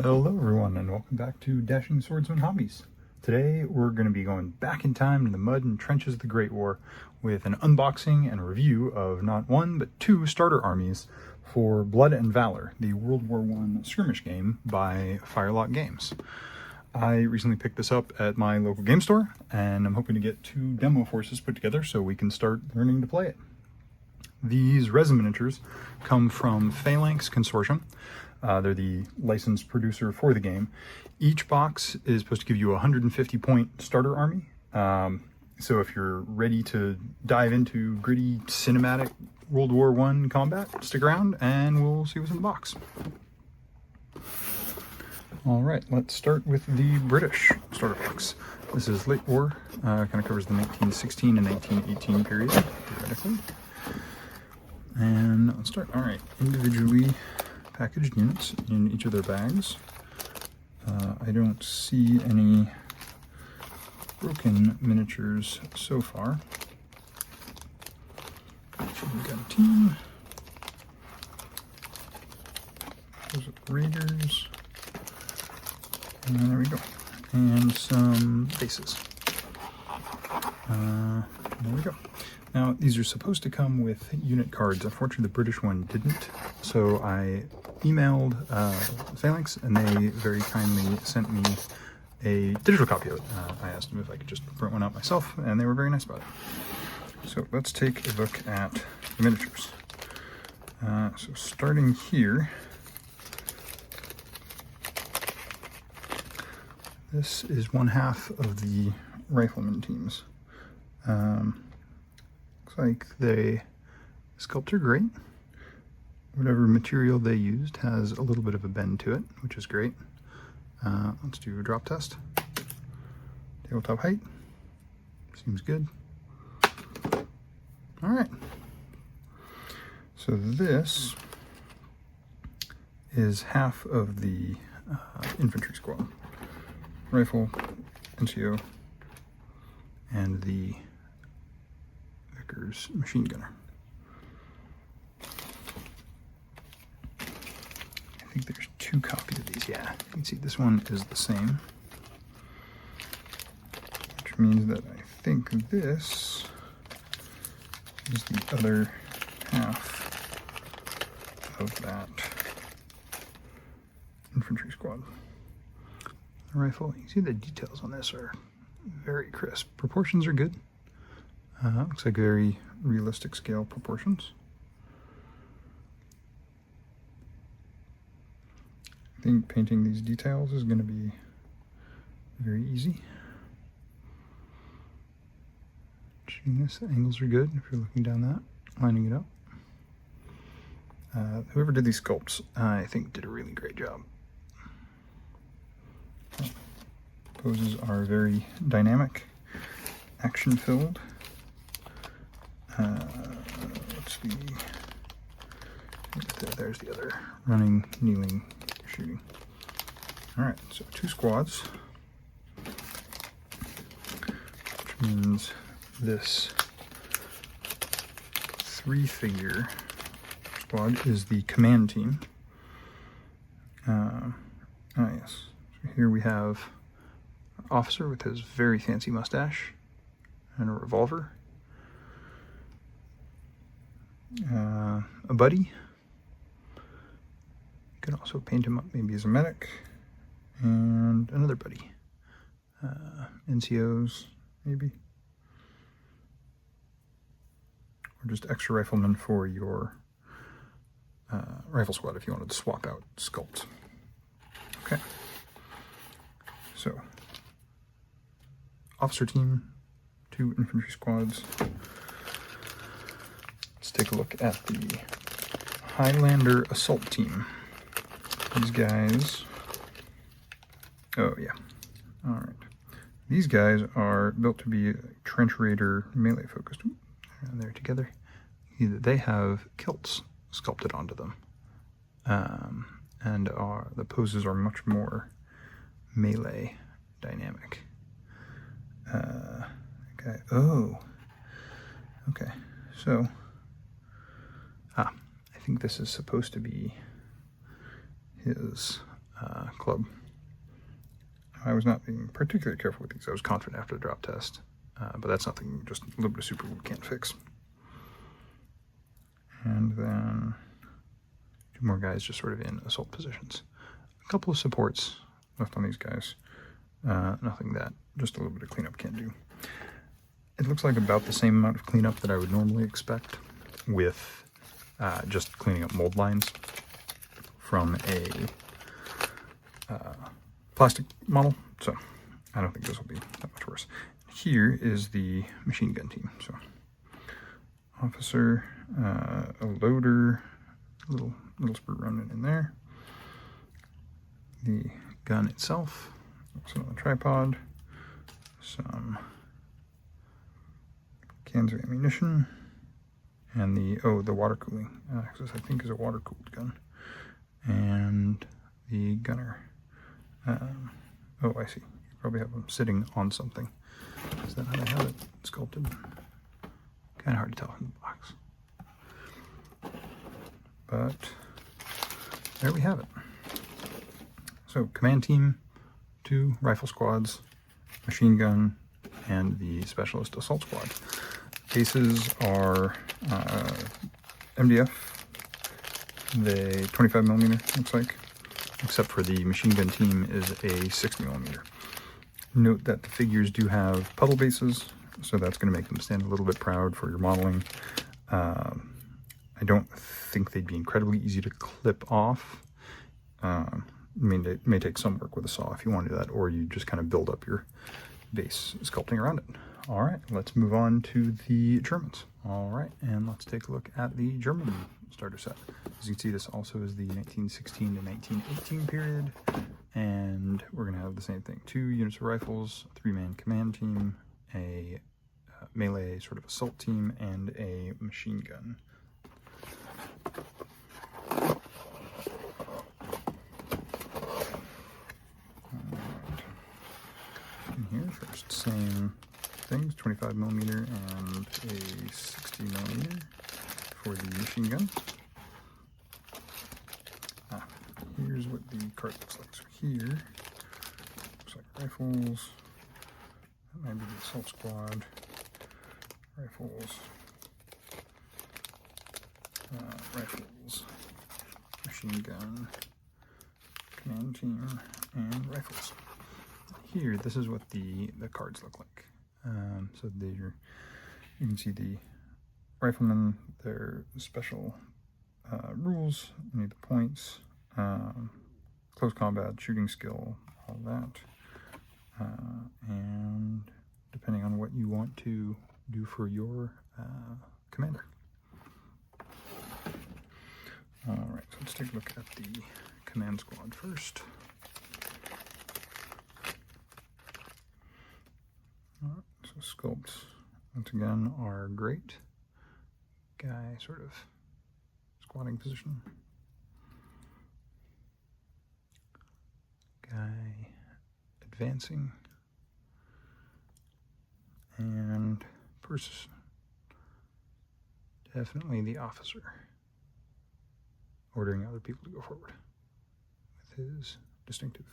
Hello everyone and welcome back to Dashing Swordsman Hobbies. Today we're going to be going back in time to the mud and trenches of the Great War with an unboxing and review of not one but two starter armies for Blood and Valor, the World War I skirmish game by Phalanx Games. I recently picked this up at my local game store and I'm hoping to get two demo forces put together so we can start learning to play it. These resin miniatures come from Phalanx Consortium. They're the licensed producer for the game. Each box is supposed to give you a 150 point starter army. So if you're ready to dive into gritty cinematic World War I combat, stick around and we'll see what's in the box. All right, let's start with the British starter box. This is late war, kind of covers the 1916 and 1918 period, theoretically. And let's start, all right, individually packaged units in each of their bags. I don't see any broken miniatures so far. We've got a team. Those are the Raiders. And there we go. And some bases. There we go. Now, these are supposed to come with unit cards. Unfortunately, the British one didn't. So I emailed Phalanx, and they very kindly sent me a digital copy of it. I asked them if I could just print one out myself, and they were very nice about it. So let's take a look at the miniatures. So starting here, this is one half of the rifleman teams. Looks like they sculpt are great. Whatever material they used has a little bit of a bend to it, which is great. Let's do a drop test. Tabletop height. Seems good. All right. So this is half of the infantry squad. Rifle, NCO, and the Vickers machine gunner. I think there's two copies of these. Yeah, you can see this one is the same, which means that I think this is the other half of that infantry squad. The rifle, you can see the details on this are very crisp. Proportions are good. Looks like very realistic scale proportions. I think painting these details is going to be very easy. Shooting this, the angles are good if you're looking down that, lining it up. Whoever did these sculpts, I think did a really great job. Poses are very dynamic, action-filled. Let's see. There's the other running, kneeling, shooting. All right, so two squads, which means this three-figure squad is the command team. Yes. So here we have an officer with his very fancy mustache and a revolver. A buddy. You can also paint him up maybe as a medic. And another buddy. NCOs, maybe. Or just extra riflemen for your rifle squad if you wanted to swap out sculpts. Okay. So, officer team, two infantry squads. Let's take a look at the Highlander assault team. These guys, oh yeah, all right. These guys are built to be trench raider melee focused. And they're together. They have kilts sculpted onto them, and the poses are much more melee dynamic. Okay. Oh. Okay. So. I think this is supposed to be his club. I was not being particularly careful with these. I was confident after the drop test, but that's something just a little bit of super glue can't fix. And then 2 more guys just sort of in assault positions. A couple of supports left on these guys. Nothing that just a little bit of cleanup can't do. It looks like about the same amount of cleanup that I would normally expect with just cleaning up mold lines from a plastic model, so I don't think this will be that much worse. Here is the machine gun team. So officer, a loader, little sprue remnant in there. The gun itself, also on the tripod, some cans of ammunition, and the water cooling, because I think is a water cooled gun, and the gunner. Oh, I see. You probably have them sitting on something. Is that how they have it sculpted? Kind of hard to tell in the box. But there we have it. So command team, 2 rifle squads, machine gun, and the specialist assault squad. Bases are MDF, the 25mm looks like, except for the machine gun team is a 60mm. Note that the figures do have puddle bases, so that's going to make them stand a little bit proud for your modeling. I don't think they'd be incredibly easy to clip off. I mean, it may take some work with a saw if you want to do that, or you just kind of build up your base sculpting around it. All right, let's move on to the Germans. All right, and let's take a look at the German starter set. As you can see, this also is the 1916 to 1918 period, and we're going to have the same thing. 2 units of rifles, a 3-man command team, a melee sort of assault team, and a machine gun. In here, first, same things, 25mm and a 60mm for the machine gun. Here's what the card looks like. So here, looks like rifles, that might be the assault squad, rifles, machine gun, command team, and rifles. Here, this is what the cards look like. So you can see the riflemen, their special rules, you need the points, close combat, shooting skill, all that, and depending on what you want to do for your commander. All right, so let's take a look at the command squad first. So sculpts, once again, are great. Guy sort of squatting position. Guy advancing. And person. Definitely the officer. Ordering other people to go forward with his distinctive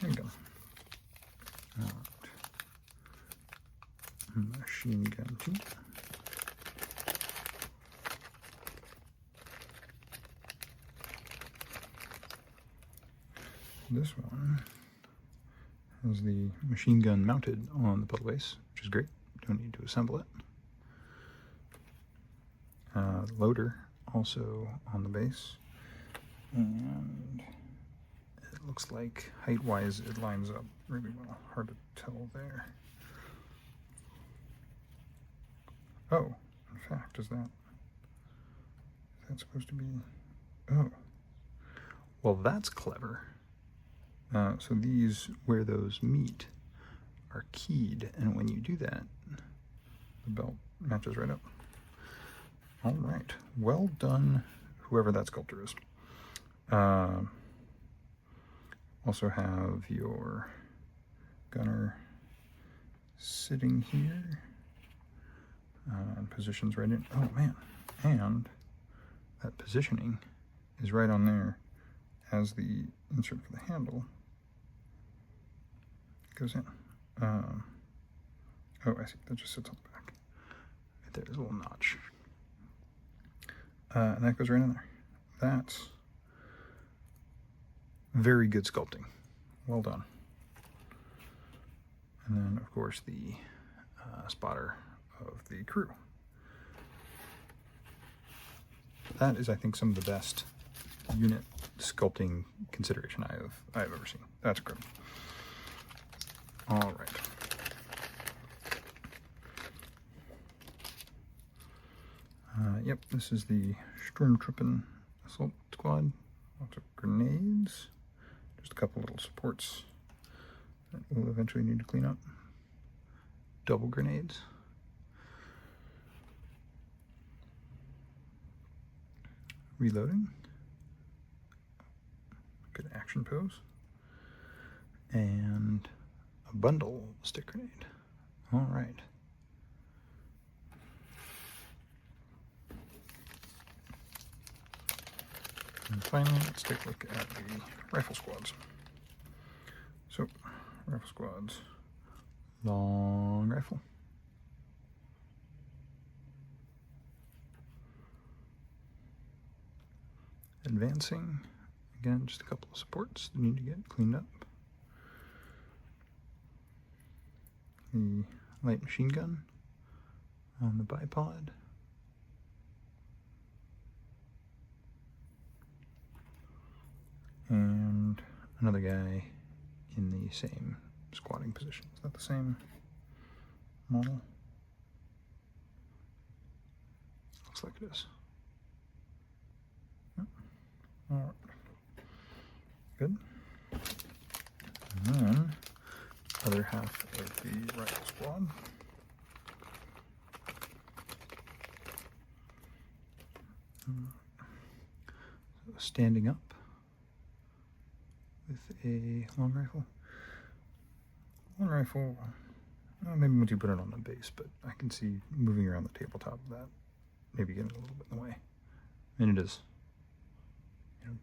handgun. Machine gun team. This one has the machine gun mounted on the puddle base, which is great. Don't need to assemble it. Loader also on the base, and it looks like height-wise it lines up really well. Hard to tell there. Oh, in fact, is that supposed to be? Oh, well, that's clever. So these, where those meet, are keyed, and when you do that, the belt matches right up. All right, well done, whoever that sculptor is. Also have your gunner sitting here, and positions right in. Oh man, and that positioning is right on there as the insert for the handle goes in. Oh, I see. That just sits on the back. Right there is a little notch. And that goes right in there. That's very good sculpting. Well done. And then, of course, the spotter of the crew. That is, I think, some of the best unit sculpting consideration I have ever seen. That's incredible. All right. Yep, this is the Sturmtruppen Assault Squad. Lots of grenades. Just a couple little supports that we'll eventually need to clean up. Double grenades. Reloading. Good action pose. And a bundle stick grenade. All right. And finally, let's take a look at the rifle squads. So, rifle squads, long rifle. Advancing, again, just a couple of supports that need to get cleaned up. The light machine gun on the bipod. And another guy in the same squatting position. Is that the same model? Looks like it is. Yep. All right. Good. And then other half of the rifle squad. So standing up with a long rifle. Long rifle, well, maybe once you put it on the base, but I can see moving around the tabletop of that, maybe getting a little bit in the way. And it is,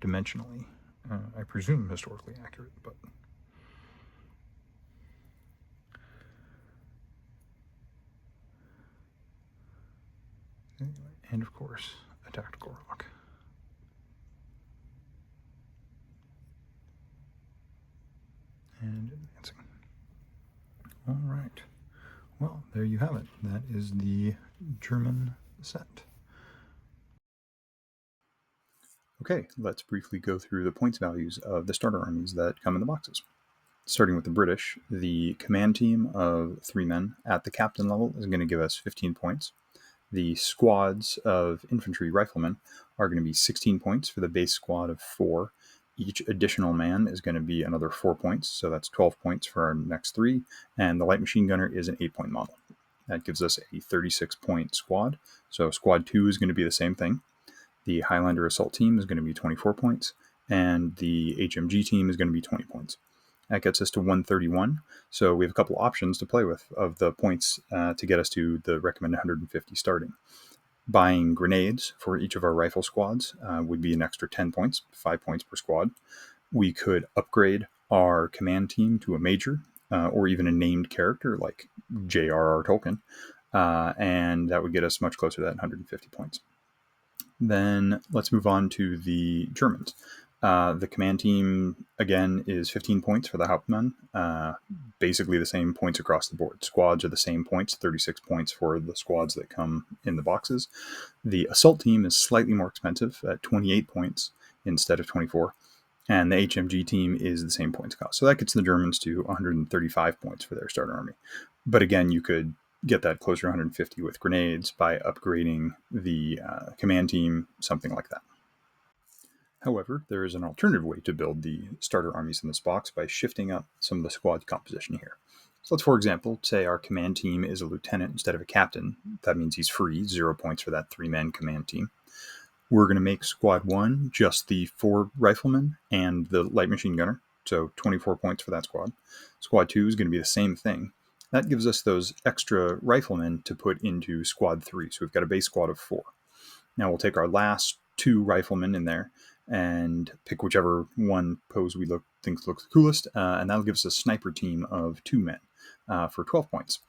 dimensionally, I presume historically accurate, but anyway, and of course, a tactical rock. And advancing. All right. Well, there you have it. That is the German set. Okay, let's briefly go through the points values of the starter armies that come in the boxes. Starting with the British, the command team of 3 men at the captain level is going to give us 15 points. The squads of infantry riflemen are going to be 16 points for the base squad of 4. Each additional man is going to be another 4 points, so that's 12 points for our next 3, and the light machine gunner is an 8-point model. That gives us a 36-point squad, so squad 2 is going to be the same thing. The Highlander assault team is going to be 24 points, and the HMG team is going to be 20 points. That gets us to 131, so we have a couple options to play with of the points to get us to the recommended 150 starting. Buying grenades for each of our rifle squads would be an extra 10 points, 5 points per squad. We could upgrade our command team to a major or even a named character like J.R.R. Tolkien, and that would get us much closer to that 150 points. Then let's move on to the Germans. The command team, again, is 15 points for the Hauptmann. Basically the same points across the board. Squads are the same points, 36 points for the squads that come in the boxes. The assault team is slightly more expensive at 28 points instead of 24. And the HMG team is the same points cost. So that gets the Germans to 135 points for their starter army. But again, you could get that closer to 150 with grenades by upgrading the command team, something like that. However, there is an alternative way to build the starter armies in this box by shifting up some of the squad composition here. So let's, for example, say our command team is a lieutenant instead of a captain. That means he's free, 0 points for that 3-man command team. We're going to make squad 1 just the 4 riflemen and the light machine gunner, so 24 points for that squad. Squad 2 is going to be the same thing. That gives us those extra riflemen to put into squad 3, so we've got a base squad of 4. Now we'll take our last 2 riflemen in there and pick whichever one pose we think looks the coolest, and that'll give us a sniper team of 2 men for 12 points.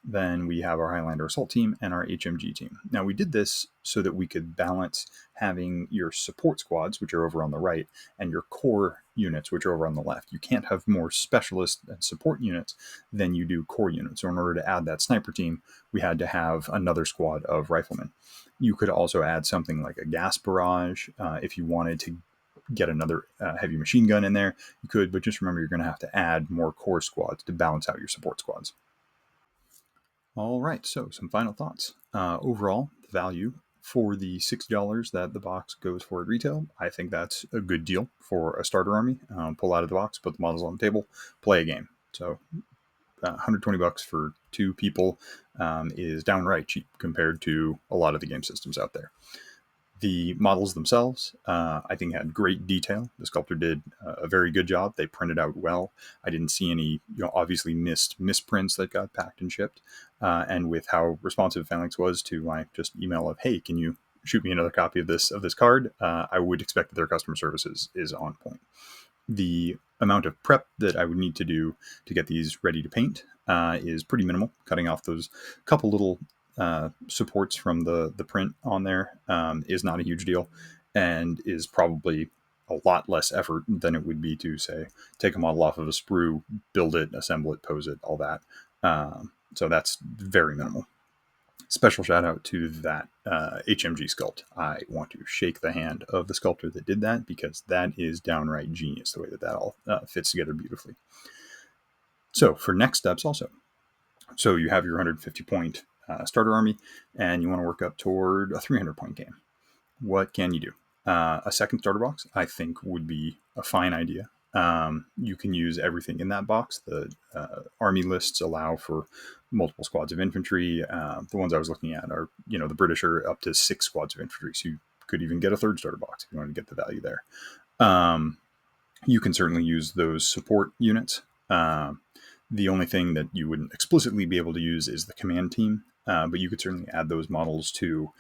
Then we have our Highlander Assault team and our HMG team. Now, we did this so that we could balance having your support squads, which are over on the right, and your core units, which are over on the left. You can't have more specialist and support units than you do core units. So in order to add that sniper team, we had to have another squad of riflemen. You could also add something like a gas barrage if you wanted to get another heavy machine gun in there. You could, but just remember you're going to have to add more core squads to balance out your support squads. All right, so some final thoughts. Overall, the value for the $6 that the box goes for at retail, I think that's a good deal for a starter army. Pull out of the box, put the models on the table, play a game. So $120 for 2 people is downright cheap compared to a lot of the game systems out there. The models themselves, I think, had great detail. The sculptor did a very good job. They printed out well. I didn't see any, obviously misprints that got packed and shipped. And with how responsive Phalanx was to my just email of, hey, can you shoot me another copy of this card? I would expect that their customer service is on point. The amount of prep that I would need to do to get these ready to paint is pretty minimal. Cutting off those couple little supports from the print on there is not a huge deal, and is probably a lot less effort than it would be to, say, take a model off of a sprue, build it, assemble it, pose it, all that. So that's very minimal. Special shout out to that HMG sculpt. I want to shake the hand of the sculptor that did that, because that is downright genius, the way that all fits together beautifully. So for next steps also. So you have your 150 point starter army, and you want to work up toward a 300 point game. What can you do? A second starter box, I think, would be a fine idea. You can use everything in that box. The army lists allow for multiple squads of infantry. The ones I was looking at are, the British are up to 6 squads of infantry, so you could even get a third starter box if you want to get the value there. You can certainly use those support units. The only thing that you wouldn't explicitly be able to use is the command team, but you could certainly add those models to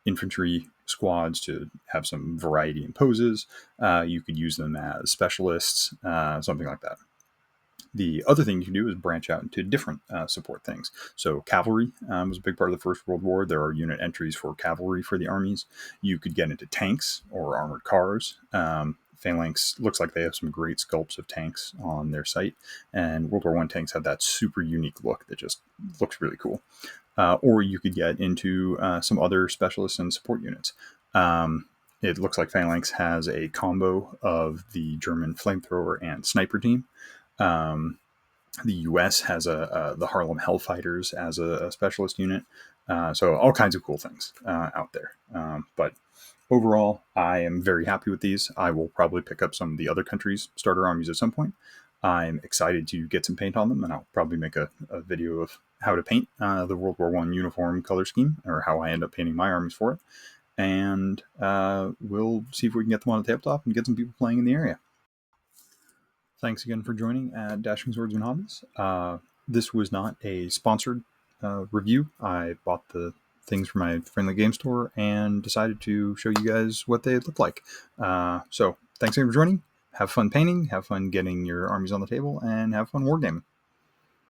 infantry squads to have some variety in poses. You could use them as specialists, something like that. The other thing you can do is branch out into different support things. So cavalry was a big part of the First World War. There are unit entries for cavalry for the armies. You could get into tanks or armored cars. Phalanx looks like they have some great sculpts of tanks on their site, and World War I tanks have that super unique look that just looks really cool. Or you could get into some other specialists and support units. It looks like Phalanx has a combo of the German flamethrower and sniper team. The US has the Harlem Hellfighters as a specialist unit. So all kinds of cool things out there. But overall, I am very happy with these. I will probably pick up some of the other countries' starter armies at some point. I'm excited to get some paint on them, and I'll probably make a video of how to paint the World War I uniform color scheme, or how I end up painting my armies for it. And we'll see if we can get them on the tabletop and get some people playing in the area. Thanks again for joining at Dashing Swords and Hobbies. This was not a sponsored review. I bought the things from my friendly game store and decided to show you guys what they look like. So thanks again for joining. Have fun painting, have fun getting your armies on the table, and have fun wargaming.